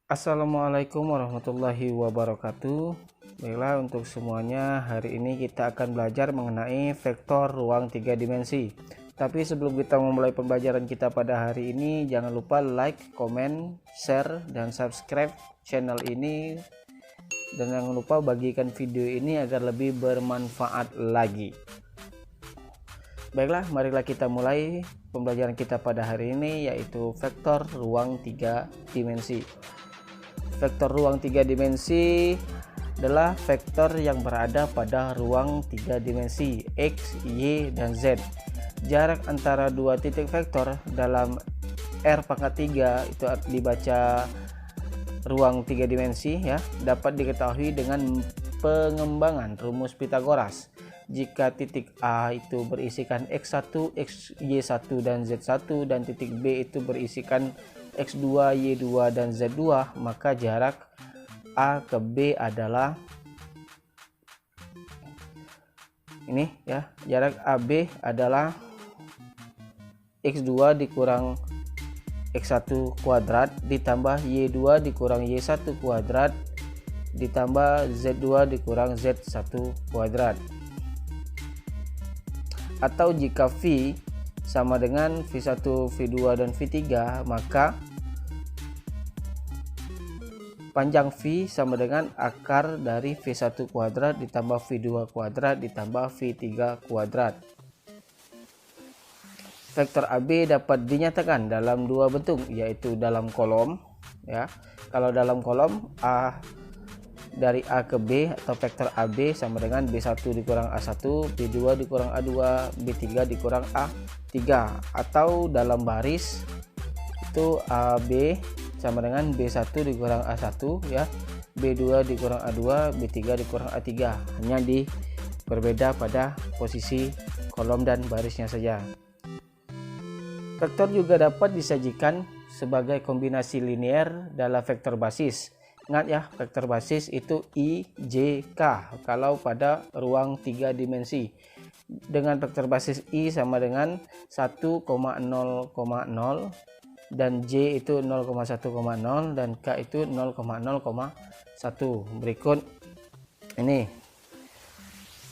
Assalamualaikum warahmatullahi wabarakatuh. Baiklah, untuk semuanya, hari ini kita akan belajar mengenai vektor ruang 3 dimensi. Tapi sebelum kita memulai pembelajaran kita pada hari ini, jangan lupa like, komen, share, dan subscribe channel ini. Dan jangan lupa bagikan video ini agar lebih bermanfaat lagi. Baiklah, marilah kita mulai pembelajaran kita pada hari ini, yaitu vektor ruang 3 dimensi. Vektor ruang 3 dimensi adalah vektor yang berada pada ruang 3 dimensi X, Y, dan Z. Jarak antara dua titik vektor dalam R⁻3 itu dibaca ruang 3 dimensi ya, dapat diketahui dengan pengembangan rumus Pythagoras. Jika titik A itu berisikan X1, Y1, dan Z1, dan titik B itu berisikan X2, Y2, dan Z2, maka jarak A ke B adalah ini ya, jarak AB adalah X2 dikurang X1 kuadrat ditambah Y2 dikurang Y1 kuadrat ditambah Z2 dikurang Z1 kuadrat. Atau jika V sama dengan V1, V2, dan V3, maka panjang V sama dengan akar dari V1 kuadrat ditambah V2 kuadrat ditambah V3 kuadrat. Vektor AB dapat dinyatakan dalam dua bentuk, yaitu dalam kolom ya. Kalau dalam kolom, A dari A ke B atau vektor AB sama dengan B1 dikurang A1, B2 dikurang A2, B3 dikurang A3. Atau dalam baris itu AB sama dengan B1 dikurang A1 ya, B2 dikurang A2, B3 dikurang A3. Hanya berbeda pada posisi kolom dan barisnya saja. Vektor juga dapat disajikan sebagai kombinasi linear dalam vektor basis. Ingat ya, vektor basis itu I, J, K kalau pada ruang 3 dimensi. Dengan vektor basis I sama dengan 1,0,0 dan J itu 0,1,0 dan K itu 0,0,1. Berikut ini.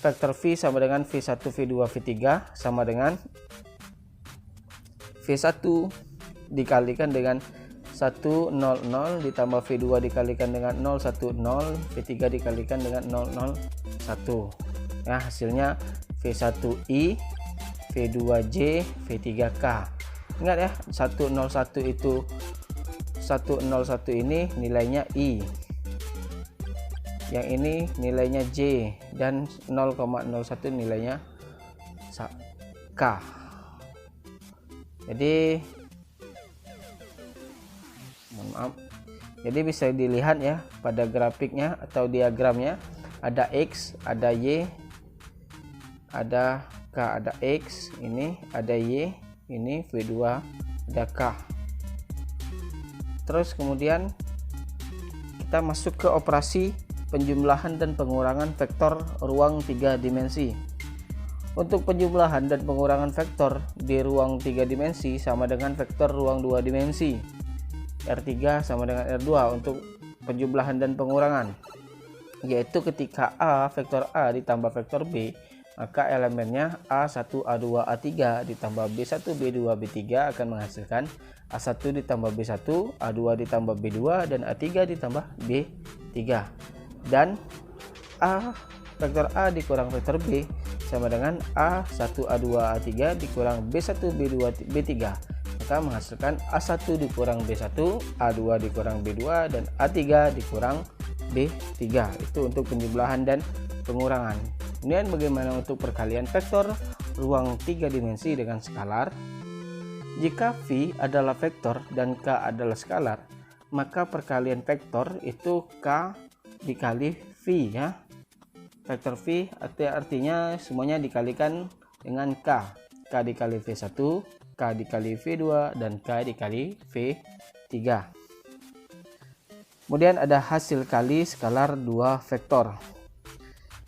Vektor V sama dengan V1, V2, V3 sama dengan V1 dikalikan dengan 100 ditambah V2 dikalikan dengan 010, V3 dikalikan dengan 001. Ya, hasilnya V1I, V2J, V3K. Ingat ya, 101 itu 101 ini nilainya I. Yang ini nilainya J dan 0,01 nilainya K. Jadi bisa dilihat ya pada grafiknya atau diagramnya, ada X, ada Y, ada K, ada X, ini ada Y, ini V2, ada K. Terus kemudian kita masuk ke operasi penjumlahan dan pengurangan vektor ruang 3 dimensi. Untuk penjumlahan dan pengurangan vektor di ruang 3 dimensi sama dengan vektor ruang 2 dimensi. R3 sama dengan R2 untuk penjumlahan dan pengurangan, yaitu ketika A, vektor A ditambah vektor B, maka elemennya A1, A2, A3 ditambah B1, B2, B3 akan menghasilkan A1 ditambah B1, A2 ditambah B2, dan A3 ditambah B3. Dan vektor A dikurang vektor B sama dengan A1, A2, A3 dikurang B1, B2, B3, maka menghasilkan A1 dikurang B1, A2 dikurang B2, dan A3 dikurang B3. Itu untuk penjumlahan dan pengurangan. Kemudian bagaimana untuk perkalian vektor ruang 3 dimensi dengan skalar? Jika V adalah vektor dan K adalah skalar, maka perkalian vektor itu K dikali V ya. Vektor V artinya semuanya dikalikan dengan K. K dikali V1, K dikali V2, dan K dikali V3. Kemudian ada hasil kali skalar dua vektor.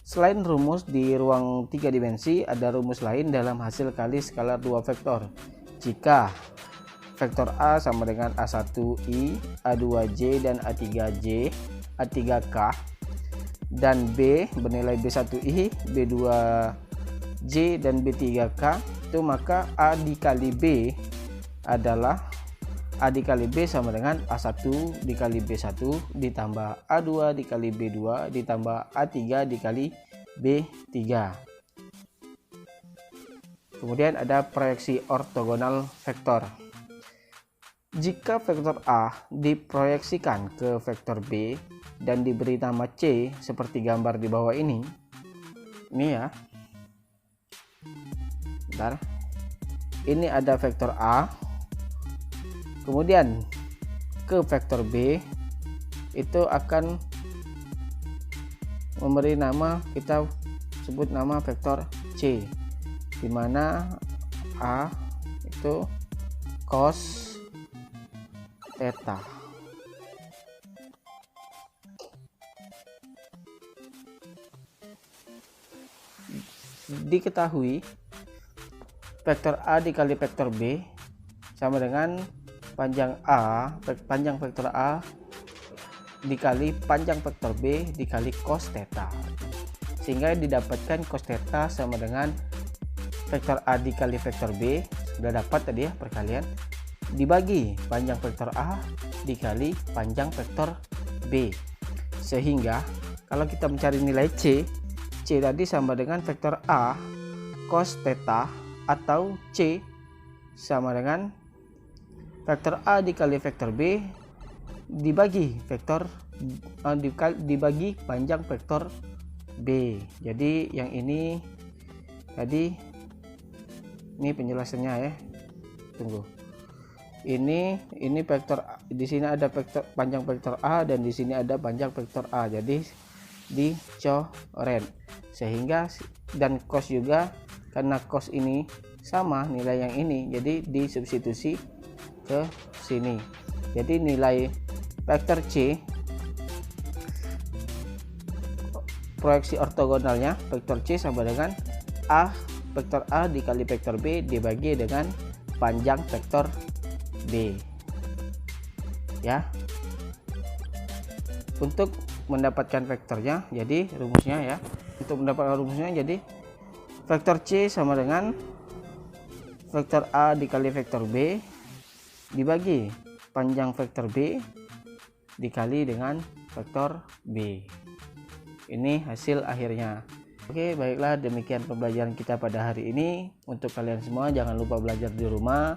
Selain rumus di ruang 3 dimensi, ada rumus lain dalam hasil kali skalar dua vektor. Jika vektor A sama dengan A1I, A2J, dan A3J, A3K, dan B bernilai B1I, B2J, dan B3K, itu maka A dikali B adalah A dikali B sama dengan A1 dikali B1 ditambah A2 dikali B2 ditambah A3 dikali B3. Kemudian ada proyeksi ortogonal vektor. Jika vektor A diproyeksikan ke vektor B dan diberi nama C seperti gambar di bawah ini ya. Bentar. Ini ada vektor A, kemudian ke vektor B itu akan memberi nama, kita sebut nama vektor C, di mana A itu cos theta. Diketahui vektor A dikali vektor B sama dengan panjang vektor A dikali panjang vektor B dikali cos theta, sehingga didapatkan cos theta sama dengan vektor A dikali vektor B, sudah dapat tadi ya perkalian, dibagi panjang vektor A dikali panjang vektor B, sehingga kalau kita mencari nilai C tadi sama dengan vektor A cos theta, atau C sama dengan vektor A dikali vektor B dibagi dibagi panjang vektor B. Jadi yang ini tadi, ini penjelasannya ya. Tunggu. Ini vektor, di sini ada vektor panjang vektor A dan di sini ada panjang vektor A. Jadi dicoret, sehingga dan cos juga, karena cos ini sama nilai yang ini, jadi disubstitusi ke sini. Jadi nilai vektor C proyeksi ortogonalnya vektor C sama dengan vektor A dikali vektor B dibagi dengan panjang vektor B ya. Untuk mendapatkan vektornya, jadi rumusnya ya, untuk mendapatkan rumusnya, jadi vektor C sama dengan vektor A dikali vektor B dibagi panjang vektor B dikali dengan vektor B. Ini hasil akhirnya. Oke, baiklah, demikian pembelajaran kita pada hari ini. Untuk kalian semua jangan lupa belajar di rumah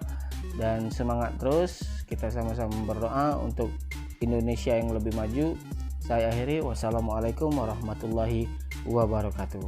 dan semangat terus. Kita sama-sama berdoa untuk Indonesia yang lebih maju. Saya akhiri, wassalamualaikum warahmatullahi wabarakatuh.